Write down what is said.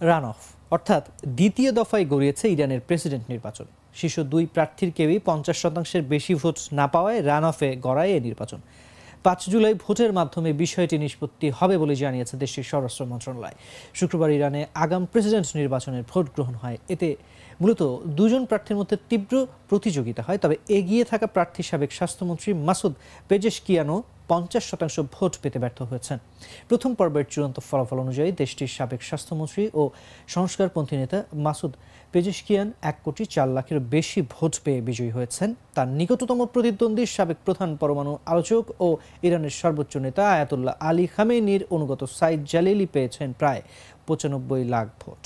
Run of অর্থাৎ দ্বিতীয় দফায় গড়িয়েছে ইরানের প্রেসিডেন্ট নির্বাচন। শীর্ষ দুই প্রার্থীর কেউই 50% বেশি ভোট না পাওয়ায় রান অফে গড়ায় এই নির্বাচন। 5 জুলাই ভোটের মাধ্যমে বিষয়টি নিষ্পত্তি হবে বলে জানিয়েছে দেশটির স্বরাষ্ট্র মন্ত্রণালয়। শুক্রবার ইরানে আগাম প্রেসিডেন্ট নির্বাচনের ভোট গ্রহণ হয়। এতে মূলত দুজন প্রার্থীর মধ্যে তীব্র প্রতিযোগিতা হয়। তবে এগিয়ে থাকা প্রার্থী সাবেক স্বাস্থ্যমন্ত্রী মাসুদ পেজেশকিয়ানও 50% ভোট পেতে ব্যর্থ হয়েছেন। প্রথম পর্বের চূড়ান্ত ফলাফল অনুযায়ী দেশটির সাবেক স্বাস্থ্যমন্ত্রী ও সংস্কারপন্থী নেতা মাসুদ পেজেশকিয়ান 1,04,00,000-এর বেশি ভোট পেয়ে বিজয়ী হয়েছেন। তার নিকটতম প্রতিদ্বন্দ্বী সাবেক প্রধান পরমাণু আলোচক ও ইরানের সর্বোচ্চ নেতা আয়াতুল্লাহ আলী খামেনির অনুগত সাইদ জালিলি পেয়েছেন প্রায় 95 লাখ ভোট।